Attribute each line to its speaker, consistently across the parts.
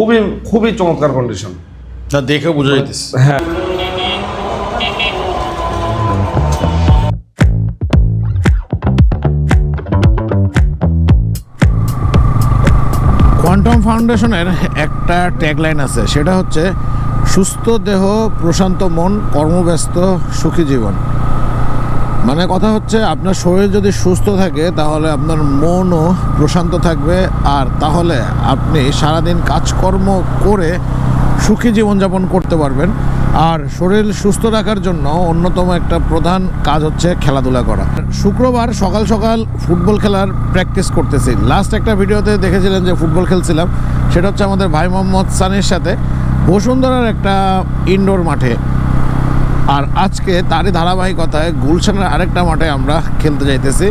Speaker 1: খুবই খুবই চমৎকার কন্ডিশন,
Speaker 2: দেখে বোঝা যাইতেছে।
Speaker 1: হ্যাঁ।
Speaker 2: কোয়ান্টাম ফাউন্ডেশনের একটা ট্যাগলাইন আছে, সেটা হচ্ছে সুস্থ দেহ, প্রশান্ত মন, কর্মব্যস্ত, সুখী জীবন। মানে কথা হচ্ছে আপনার শরীর যদি সুস্থ থাকে তাহলে আপনার মনও প্রশান্ত থাকবে, আর তাহলে আপনি সারাদিন কাজকর্ম করে সুখী জীবনযাপন করতে পারবেন। আর শরীর সুস্থ রাখার জন্য অন্যতম একটা প্রধান কাজ হচ্ছে খেলাধুলা করা। শুক্রবার সকাল সকাল ফুটবল খেলার প্র্যাকটিস করতেছি। লাস্ট একটা ভিডিওতে দেখেছিলেন যে ফুটবল খেলছিলাম, সেটা হচ্ছে আমাদের ভাই মোহাম্মদ সানির সাথে বসুন্ধরার একটা ইনডোর মাঠে। আর আজকে তারই ধারাবাহিকতায় গুলশানের আরেকটা মাঠে আমরা খেলতে যাইতেছি।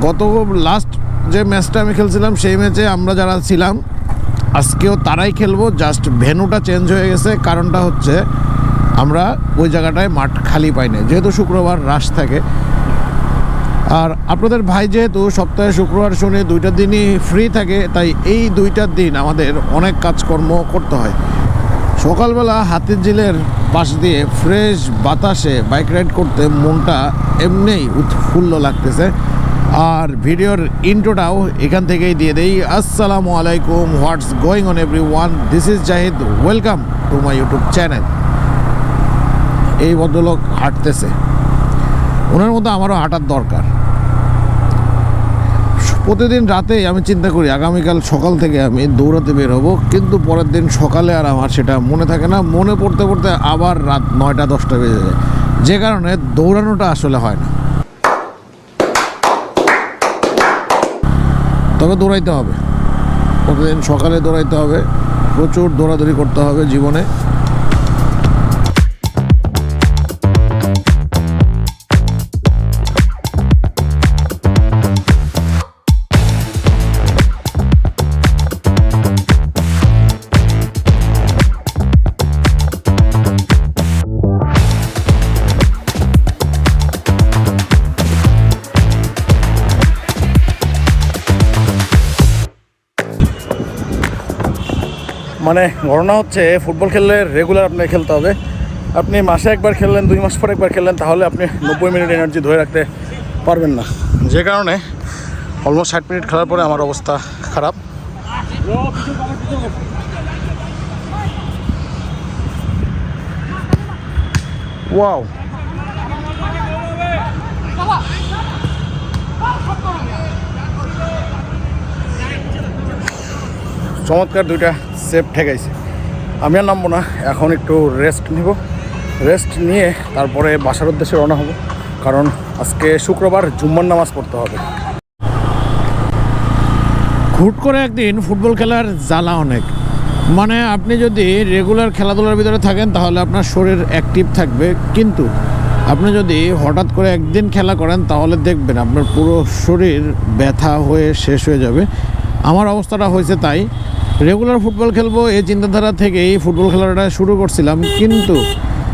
Speaker 2: গত লাস্ট যে ম্যাচটা আমি খেলছিলাম সেই ম্যাচে আমরা যারা ছিলাম আজকেও তারাই খেলবো, জাস্ট ভেন্যুটা চেঞ্জ হয়ে গেছে। কারণটা হচ্ছে আমরা ওই জায়গাটায় মাঠ খালি পাই না, যেহেতু শুক্রবার রাশ থাকে। আর আপনাদের ভাই যেহেতু সপ্তাহে শুক্রবার শনি দুইটা দিনই ফ্রি থাকে, তাই এই দুইটা দিন আমাদের অনেক কাজকর্ম করতে হয়। সকালবেলা হাতির ঝিলের পাশ দিয়ে ফ্রেশ বাতাসে বাইক রাইড করতে মনটা এমনিই উৎফুল্ল লাগতেছে। আর ভিডিওর ইন্ট্রোটাও এখান থেকেই দিয়ে দেই। আসসালামু আলাইকুম, what's going on everyone, this is Zahid, welcome to my YouTube channel. এই ভদ্রলোক হাঁটতেছে, ওনার মতো আমারও হাঁটার দরকার। প্রতিদিন রাতেই আমি চিন্তা করি আগামীকাল সকাল থেকে আমি দৌড়াতে বের হবো, কিন্তু পরের দিন সকালে আর আমার সেটা মনে থাকে না। মনে পড়তে পড়তে আবার রাত 9টা-10টা বেজে যায়, যে কারণে দৌড়ানোটা আসলে হয় না। তবে দৌড়াইতে হবে, প্রতিদিন সকালে দৌড়াইতে হবে, প্রচুর দৌড়াদৌড়ি করতে হবে জীবনে। মানে ঘটনা হচ্ছে ফুটবল খেললে রেগুলার আপনাকে খেলতে হবে। আপনি মাসে একবার খেললেন, 2 মাস পর একবার খেললেন, তাহলে আপনি 90 মিনিট এনার্জি ধরে রাখতে পারবেন না। যে কারণে অলমোস্ট 60 মিনিট খেলার পরে আমার অবস্থা খারাপ। ওয়াও, চমৎকার দুইটা সেফ ঠেকাইছে। আমি আর নামবো না, এখন একটু রেস্ট নিব। রেস্ট নিয়ে তারপরে বাসার উদ্দেশ্যে রওনা হব, কারণ আজকে শুক্রবার জুম্মার নামাজ পড়তে হবে। হুট করে একদিন ফুটবল খেলার জ্বালা অনেক। মানে আপনি যদি রেগুলার খেলাধুলার ভিতরে থাকেন তাহলে আপনার শরীর অ্যাক্টিভ থাকবে, কিন্তু আপনি যদি হঠাৎ করে একদিন খেলা করেন তাহলে দেখবেন আপনার পুরো শরীর ব্যথা হয়ে শেষ হয়ে যাবে। আমার অবস্থাটা হয়েছে তাই। রেগুলার ফুটবল খেলবো এই চিন্তাধারা থেকেই ফুটবল খেলাটা শুরু করছিলাম, কিন্তু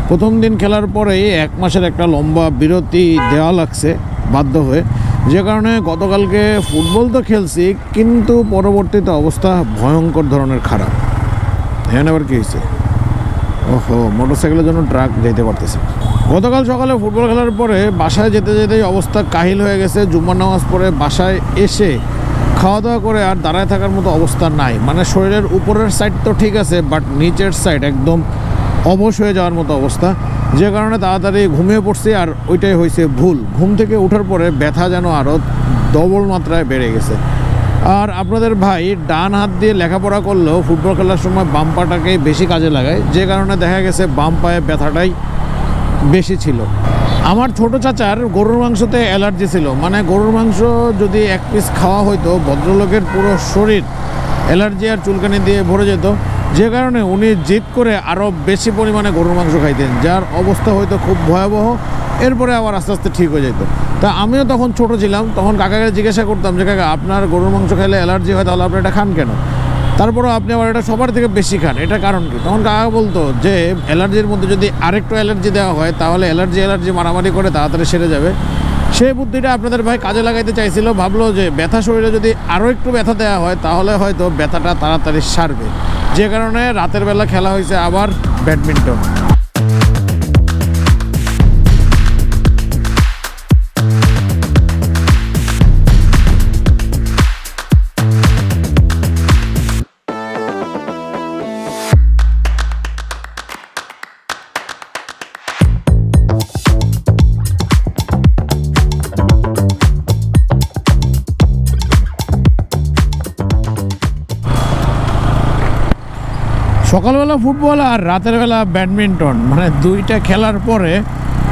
Speaker 2: প্রথম দিন খেলার পরেই 1 মাসের একটা লম্বা বিরতি দেওয়া লাগছে বাধ্য হয়ে, যে কারণে গতকালকে ফুটবল তো খেলছি, কিন্তু পরবর্তীতে অবস্থা ভয়ঙ্কর ধরনের খারাপ। হ্যাঁ, আবার কী হয়েছে? ওহো, মোটরসাইকেলের জন্য ট্রাক যেতে পারতেছে। গতকাল সকালে ফুটবল খেলার পরে বাসায় যেতে যেতেই অবস্থা কাহিল হয়ে গেছে। জুম্মার নামাজ পড়ে বাসায় এসে খাওয়া দাওয়া করে আর দাঁড়ায় থাকার মতো অবস্থা নাই। মানে শরীরের উপরের সাইড তো ঠিক আছে, বাট নিচের সাইড একদম অবশ হয়ে যাওয়ার মতো অবস্থা, যে কারণে তাড়াতাড়ি ঘুমিয়ে পড়ছি। আর ওইটাই হয়েছে ভুল, ঘুম থেকে ওঠার পরে ব্যথা যেন আরও ডবল মাত্রায় বেড়ে গেছে। আর আপনাদের ভাই ডান হাত দিয়ে লেখাপড়া করলেও ফুটবল খেলার সময় বাম পাটাকেই বেশি কাজে লাগায়, যে কারণে দেখা গেছে বাম পায়ে ব্যথাটাই বেশি ছিল। আমার ছোট চাচার গরুর মাংসতে অ্যালার্জি ছিল। মানে গরুর মাংস যদি 1 পিস খাওয়া হয়তো ভদ্রলোকের পুরো শরীর অ্যালার্জি আর চুলকানি দিয়ে ভরে যেত, যে কারণে উনি জিদ করে আরও বেশি পরিমাণে গরুর মাংস খাইতেন, যার অবস্থা হয়তো খুব ভয়াবহ। এরপরে আবার আস্তে আস্তে ঠিক হয়ে যেত। তা আমিও তখন ছোট ছিলাম, তখন কাকাকে জিজ্ঞাসা করতাম যে কাকা, আপনার গরুর মাংস খাইলে অ্যালার্জি হয়, তাহলে আপনি এটা খান কেন? তারপরেও আপনি আবার এটা সবার থেকে বেশি খান, এটা কারণ কি? তখন কাকা বলতো যে অ্যালার্জির মধ্যে যদি আরেকটু অ্যালার্জি দেওয়া হয় তাহলে অ্যালার্জি মারামারি করে তাড়াতাড়ি সেরে যাবে। সেই বুদ্ধিটা আপনাদের ভাই কাজে লাগাইতে চাইছিল। ভাবলো যে ব্যথা শরীরে যদি আরও একটু ব্যথা দেওয়া হয় তাহলে হয়তো ব্যথাটা তাড়াতাড়ি সারবে, যে কারণে রাতের বেলা খেলা হয়েছে আবার ব্যাডমিন্টন। সকালবেলা ফুটবল আর রাতের বেলা ব্যাডমিন্টন, মানে দুইটা খেলার পরে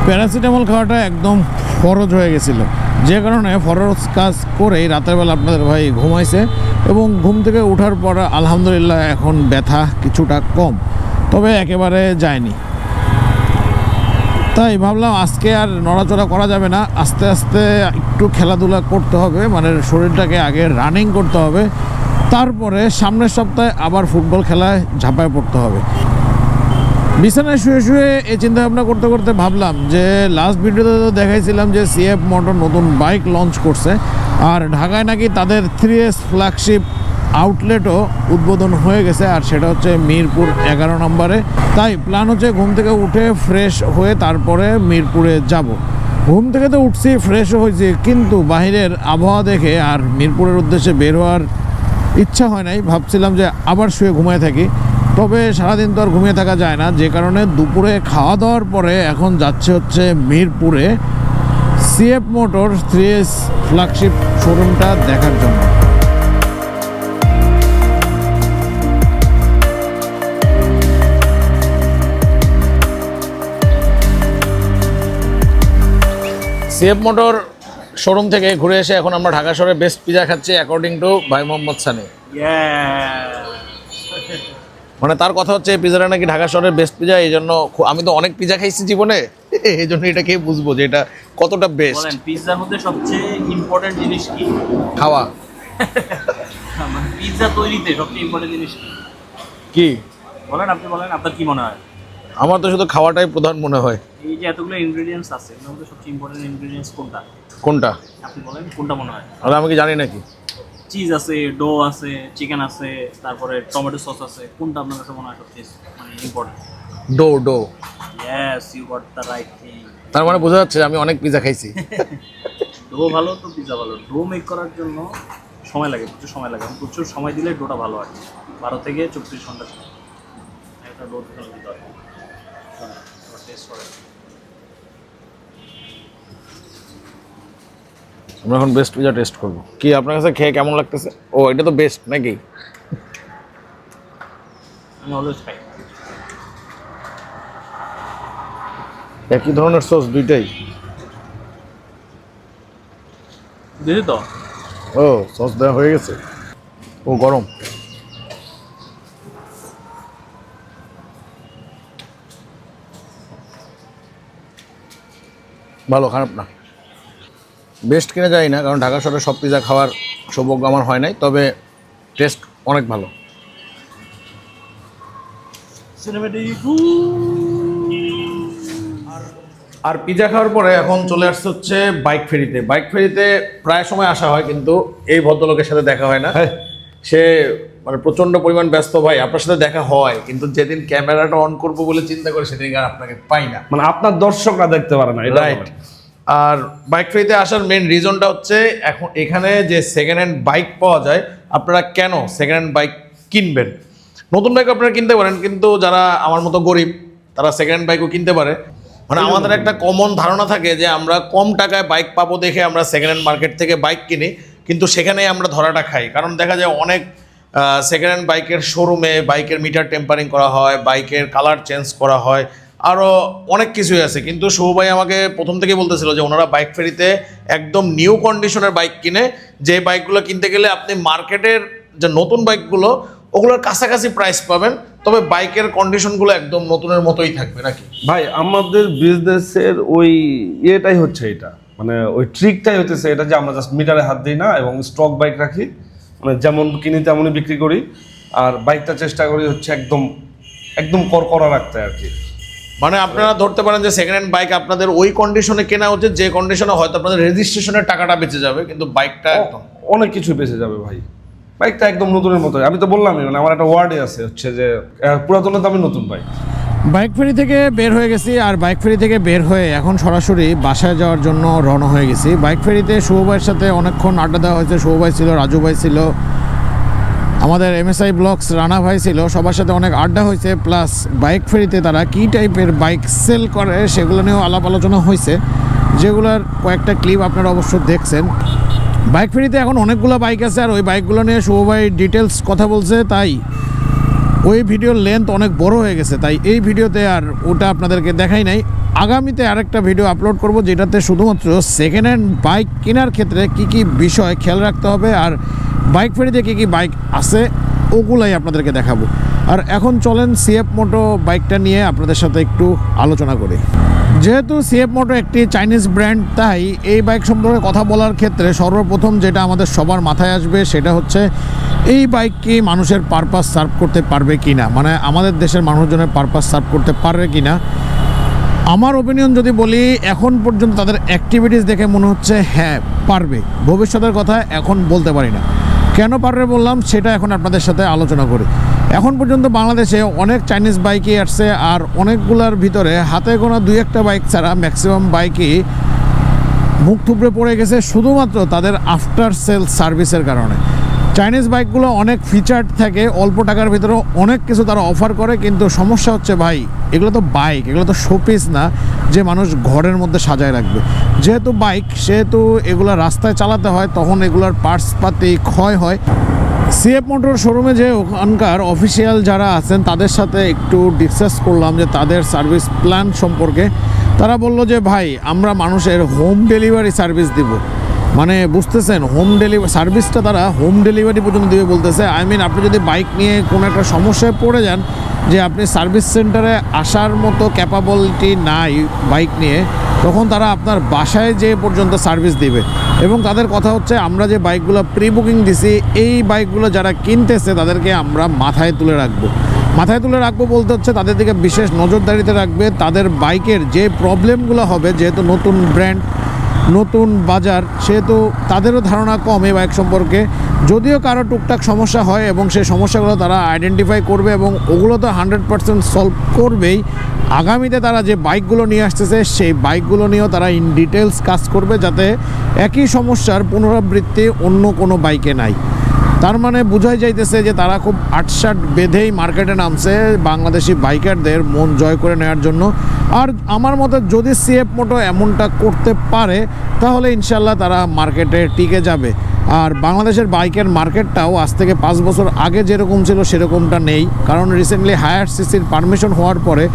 Speaker 2: প্যারাসিটামল খাওয়াটা একদম ফরজ হয়ে গেছিল, যে কারণে ফরজ কাজ করেই রাতের বেলা আপনাদের ভাই ঘুমাইছে এবং ঘুম থেকে ওঠার পর আলহামদুলিল্লাহ এখন ব্যথা কিছুটা কম, তবে একেবারে যায়নি। তাই ভাবলাম আজকে আর নড়াচড়া করা যাবে না, আস্তে আস্তে একটু খেলাধুলা করতে হবে, মানে শরীরটাকে আগে রানিং করতে হবে, তারপরে সামনের সপ্তাহে আবার ফুটবল খেলায় ঝাঁপায় পড়তে হবে। বিছানায় শুয়ে শুয়ে এই চিন্তা ভাবনা করতে করতে ভাবলাম যে লাস্ট ভিডিওতে তো দেখাইছিলাম যে সিএফ মোটর নতুন বাইক লঞ্চ করছে, আর ঢাকায় নাকি তাদের 3S ফ্ল্যাগশিপ আউটলেটও উদ্বোধন হয়ে গেছে, আর সেটা হচ্ছে মিরপুর 11 নম্বরে। তাই প্ল্যান হচ্ছে ঘুম থেকে উঠে ফ্রেশ হয়ে তারপরে মিরপুরে যাব। ঘুম থেকে তো উঠছি, ফ্রেশও হয়েছি, কিন্তু বাহিরের আবহাওয়া দেখে আর মিরপুরের উদ্দেশ্যে বের হওয়ার ইচ্ছা হয় নাই। ভাবছিলাম যে আবার শুয়ে ঘুমিয়ে থাকি, তবে সারাদিন তো আর ঘুমিয়ে থাকা যায় না, যে কারণে দুপুরে খাওয়া দাওয়ার পরে এখন যাচ্ছে হচ্ছে মিরপুরে সিএফ মোটর 3S ফ্ল্যাগশিপ শোরুমটা দেখার জন্য। সিএফ মোটর শোরুম থেকে ঘুরে এসে এখন আমরা ঢাকা শহরে বেস্ট পিজা খাচ্ছি অ্যাকর্ডিং টু ভাই মোহাম্মদ সানি। মানে তার কথা হচ্ছে এই পিজাটা নাকি ঢাকা শহরের বেস্ট পিজা, এই জন্য আমি তো অনেক পিজা খাইছি জীবনে, এই জন্য এটা খেয়ে বুঝবো যে এটা কতটা বেস্ট।
Speaker 3: পিৎজার মধ্যে সবচেয়ে ইম্পর্টেন্ট জিনিস কি?
Speaker 2: খাওয়া।
Speaker 3: মানে পিৎজা তৈরিতে সবচেয়ে ইম্পর্টেন্ট জিনিস
Speaker 2: কি
Speaker 3: বলেন, আপনি বলেন, আপনার কি মনে হয়?
Speaker 2: আমার তো শুধু খাওয়াটাই প্রধান মনে হয়।
Speaker 3: এই যে এতগুলো ইনগ্রেডিয়েন্টস আছে, এর মধ্যে সবচেয়ে ইম্পর্টেন্ট ইনগ্রেডিয়েন্টস কোনটা?
Speaker 2: কোনটা?
Speaker 3: আপনি বলেন কোনটা মনে হয়?
Speaker 2: আর আমি কি জানি নাকি?
Speaker 3: চিজ আছে, ডো আছে, চিকেন আছে, তারপরে টমেটো সস আছে, কোনটা আপনার কাছে মনে হয় সবচেয়ে মানে ইম্পর্টেন্ট?
Speaker 2: ডো ডো।
Speaker 3: Yes, you got the right thing.
Speaker 2: তার মানে বোঝা যাচ্ছে আমি অনেক পিজা খাইছি।
Speaker 3: ডো ভালো তো পিৎজা ভালো। ডো মেক করার জন্য সময় লাগে, প্রচুর সময় লাগে, প্রচুর সময় দিলে ডোটা ভালো হয়। 12 থেকে 24 ঘন্টা সময় একটা ডো তৈরি দিতে হয়। টেস্ট করে
Speaker 2: আমরা এখন বেস্ট পিজা টেস্ট করবো। কি আপনার কাছে খেয়ে কেমন লাগতেছে? ও এটা তো বেস্ট নাকি?
Speaker 3: আমি অলওয়েজ খাই।
Speaker 2: একই ধরনের সস দুইটাই?
Speaker 3: দিদি তো
Speaker 2: ও সস দেওয়া হয়ে গেছে। ও গরম। ভালো, খারাপ না। বেস্ট কিনে যাই না, কারণ ঢাকা শহরে সব পিজা খাওয়ার সৌভাগ্য আমার হয় নাই, তবে টেস্ট অনেক ভালো। আর পিজা খাওয়ার পরে এখন চলে আসছে হচ্ছে বাইক ফেরিতে। বাইক ফেরিতে প্রায় সময় আসা হয়, কিন্তু এই ভদ্রলোকের সাথে দেখা হয় না। সে মানে প্রচন্ড পরিমাণ ব্যস্ত। ভাই আপনার সাথে দেখা হয়, কিন্তু যেদিন ক্যামেরাটা অন করবো বলে চিন্তা করে সেদিন আর আপনাকে পাই না,
Speaker 1: মানে আপনার দর্শকরা দেখতে পারে না,
Speaker 2: রাইট। আর বাইক ফেরিতে আসার মেন রিজনটা হচ্ছে এখন এখানে যে সেকেন্ড হ্যান্ড বাইক পাওয়া যায়, আপনারা কেন সেকেন্ড হ্যান্ড বাইক কিনবেন? নতুন বাইক আপনারা কিনতে পারেন, কিন্তু যারা আমার মতো গরিব তারা সেকেন্ড হ্যান্ড বাইকও কিনতে পারে। মানে আমাদের একটা কমন ধারণা থাকে যে আমরা কম টাকায় বাইক পাবো দেখে আমরা সেকেন্ড হ্যান্ড মার্কেট থেকে বাইক কিনি, কিন্তু সেখানেই আমরা ধরাটা খাই। কারণ দেখা যায় অনেক সেকেন্ড হ্যান্ড বাইকের শোরুমে বাইকের মিটার টেম্পারিং করা হয়, বাইকের কালার চেঞ্জ করা হয়, আরও অনেক কিছুই আছে। কিন্তু শুভ ভাই আমাকে প্রথম থেকেই বলতেছিল যে ওনারা বাইক ফেরিতে একদম নিউ কন্ডিশনের বাইক কিনে, যে বাইকগুলো কিনতে গেলে আপনি মার্কেটের যে নতুন বাইকগুলো ওগুলোর কাছাকাছি প্রাইস পাবেন, তবে বাইকের কন্ডিশনগুলো একদম নতুনের মতোই থাকবে নাকি?
Speaker 1: ভাই আমাদের বিজনেসের ওই ইয়েটাই হচ্ছে এটা, মানে ওই ট্রিকটাই হচ্ছে এটা যে আমরা জাস্ট মিটারে হাত দিই না এবং স্টক বাইক রাখি, মানে যেমন কিনি তেমনই বিক্রি করি। আর বাইকটা চেষ্টা করি হচ্ছে একদম একদম করকরা রাখতে আর কি।
Speaker 2: মানে আপনারা ধরতে পারেন যে সেকেন্ড হ্যান্ড বাইক আপনাদের ওই কন্ডিশনে কেনা উচিত যে কন্ডিশনে হয়তো আপনাদের রেজিস্ট্রেশনের টাকাটা বেঁচে যাবে, কিন্তু বাইকটা একদম
Speaker 1: অনেক কিছু বেঁচে যাবে ভাই। বাইকটা একদম নতুনের মতো। আমি তো বললামই, মানে আমার একটা ওয়ার্ডে আছে হচ্ছে যে পুরাতনের দামে নতুন বাইক।
Speaker 2: বাইক ফেরি থেকে বের হয়ে গেছি, আর বাইক ফেরি থেকে বের হয়ে এখন সরাসরি বাসায় যাওয়ার জন্য রওনা হয়ে গেছি। বাইক ফেরিতে শুভ ভাইয়ের সাথে অনেকক্ষণ আড্ডা দেওয়া হয়েছে। শুভ ভাই ছিল, রাজু ভাই ছিল, আমাদের MSI ব্লগস রানা ভাই ছিল, সবার সাথে অনেক আড্ডা হয়েছে। প্লাস বাইক ফেরিতে তারা কী টাইপের বাইক সেল করে সেগুলো নিয়েও আলাপ আলোচনা হয়েছে, যেগুলোর কয়েকটা ক্লিপ আপনারা অবশ্য দেখছেন। বাইক ফেরিতে এখন অনেকগুলো বাইক আছে, আর ওই বাইকগুলো নিয়ে শুভ ভাই ডিটেলস কথা বলছে, তাই ওই ভিডিওর লেন্থ অনেক বড় হয়ে গেছে, তাই এই ভিডিওতে আর ওটা আপনাদেরকে দেখাই নাই। আগামীতে আরেকটা ভিডিও আপলোড করব, যেটাতে শুধুমাত্র সেকেন্ড হ্যান্ড বাইক কেনার ক্ষেত্রে কি কি বিষয় খেয়াল রাখতে হবে আর বাইক ফেরিতে কী কী বাইক আছে ওগুলাই আপনাদেরকে দেখাবো। আর এখন চলেন CF মোটো বাইকটা নিয়ে আপনাদের সাথে একটু আলোচনা করি। যেহেতু CF মোটো একটি চাইনিজ ব্র্যান্ড, তাই এই বাইক সম্পর্কে কথা বলার ক্ষেত্রে সর্বপ্রথম যেটা আমাদের সবার মাথায় আসবে সেটা হচ্ছে এই বাইক কি মানুষের পারপাস সার্ভ করতে পারবে কি না, মানে আমাদের দেশের মানুষজনের পারপাস সার্ভ করতে পারবে কি না। আমার ওপিনিয়ন যদি বলি, এখন পর্যন্ত তাদের অ্যাক্টিভিটিস দেখে মনে হচ্ছে হ্যাঁ পারবে। ভবিষ্যতের কথা এখন বলতে পারি না। কেন পারবে বললাম সেটা এখন আপনাদের সাথে আলোচনা করি। এখন পর্যন্ত বাংলাদেশে অনেক চাইনিজ বাইকই আসছে, আর অনেকগুলোর ভিতরে হাতে গোনা 2-1টা বাইক ছাড়া ম্যাক্সিমাম বাইকই মুখ থুবড়ে পড়ে গেছে শুধুমাত্র তাদের আফটার সেল সার্ভিসের কারণে। চাইনিজ বাইকগুলো অনেক ফিচার্ড থাকে, অল্প টাকার ভিতরে অনেক কিছু তারা অফার করে, কিন্তু সমস্যা হচ্ছে ভাই এগুলো তো বাইক, এগুলো তো শোপিস না যে মানুষ ঘরের মধ্যে সাজায় রাখবে। যেহেতু বাইক সেহেতু এগুলো রাস্তায় চালাতে হয়, তখন এগুলোর পার্টস পাতি ক্ষয় হয়। CF মোটর শোরুমে যে ওখানকার অফিসিয়াল যারা আছেন তাদের সাথে একটু ডিসকাস করলাম যে তাদের সার্ভিস প্ল্যান সম্পর্কে। তারা বলল যে ভাই আমরা মানুষের হোম ডেলিভারি সার্ভিস দিব, মানে বুঝতেছেন হোম ডেলিভারি সার্ভিসটা তারা হোম ডেলিভারি পর্যন্ত দিবে বলতেছে। আপনি যদি বাইক নিয়ে কোনো একটা সমস্যায় পড়ে যান, যে আপনি সার্ভিস সেন্টারে আসার মতো ক্যাপাবিলিটি নাই বাইক নিয়ে, তখন তারা আপনার বাসায় যে পর্যন্ত সার্ভিস দিবে। এবং তাদের কথা হচ্ছে আমরা যে বাইকগুলো প্রি বুকিং দিছি, এই বাইকগুলো যারা কিনতেছে তাদেরকে আমরা মাথায় তুলে রাখবো। মাথায় তুলে রাখবো বলতে হচ্ছে তাদের দিকে বিশেষ নজরদারিতে রাখবে। তাদের বাইকের যে প্রবলেমগুলো হবে, যেহেতু নতুন ব্র্যান্ড নতুন বাজার, সেহেতু তাদেরও ধারণা কম এই বাইক সম্পর্কে। যদিও কারো টুকটাক সমস্যা হয় এবং সেই সমস্যাগুলো তারা আইডেন্টিফাই করবে এবং ওগুলো তো 100% সলভ করবেই। আগামীতে তারা যে বাইকগুলো নিয়ে আসতেছে সেই বাইকগুলো নিয়েও তারা ইন ডিটেলস কাজ করবে, যাতে একই সমস্যার পুনরাবৃত্তি অন্য কোনো বাইকে নাই। তার মানে বোঝাই যাইতেছে যে তারা খুব আটসাট বেঁধেই মার্কেটে নামছে বাংলাদেশি বাইকারদের মন জয় করে নেওয়ার জন্য। আর আমার মতে যদি CF মোটো এমনটা করতে পারে তাহলে ইনশাল্লাহ তারা মার্কেটে টিকে যাবে। আর বাংলাদেশের বাইকের মার্কেটটাও আজ থেকে 5 বছর আগে যেরকম ছিল সেরকমটা নেই, কারণ রিসেন্টলি হায়ার সিসির পারমিশন হওয়ার পরে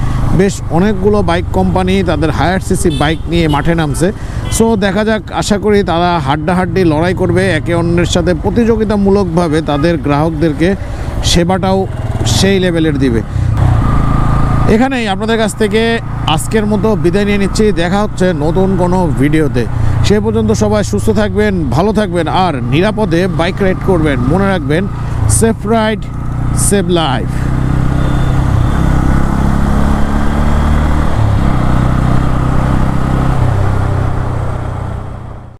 Speaker 2: বেশ অনেকগুলো বাইক কোম্পানি তাদের হায়ার সিসি বাইক নিয়ে মাঠে নামছে। সো দেখা যাক, আশা করি তারা হাড্ডাহাড্ডি লড়াই করবে, একে অন্যের সাথে প্রতিযোগিতামূলকভাবে তাদের গ্রাহকদেরকে সেবাটাও সেই লেভেলের দিবে। এখানেই আপনাদের কাছ থেকে আজকের মতো বিদায় নিয়ে নিচ্ছি। দেখা হচ্ছে নতুন কোনো ভিডিওতে। সে পর্যন্ত সবাই সুস্থ থাকবেন, ভালো থাকবেন আর নিরাপদে বাইক রাইড করবেন। মনে রাখবেন, সেফ রাইড সেভ লাইফ।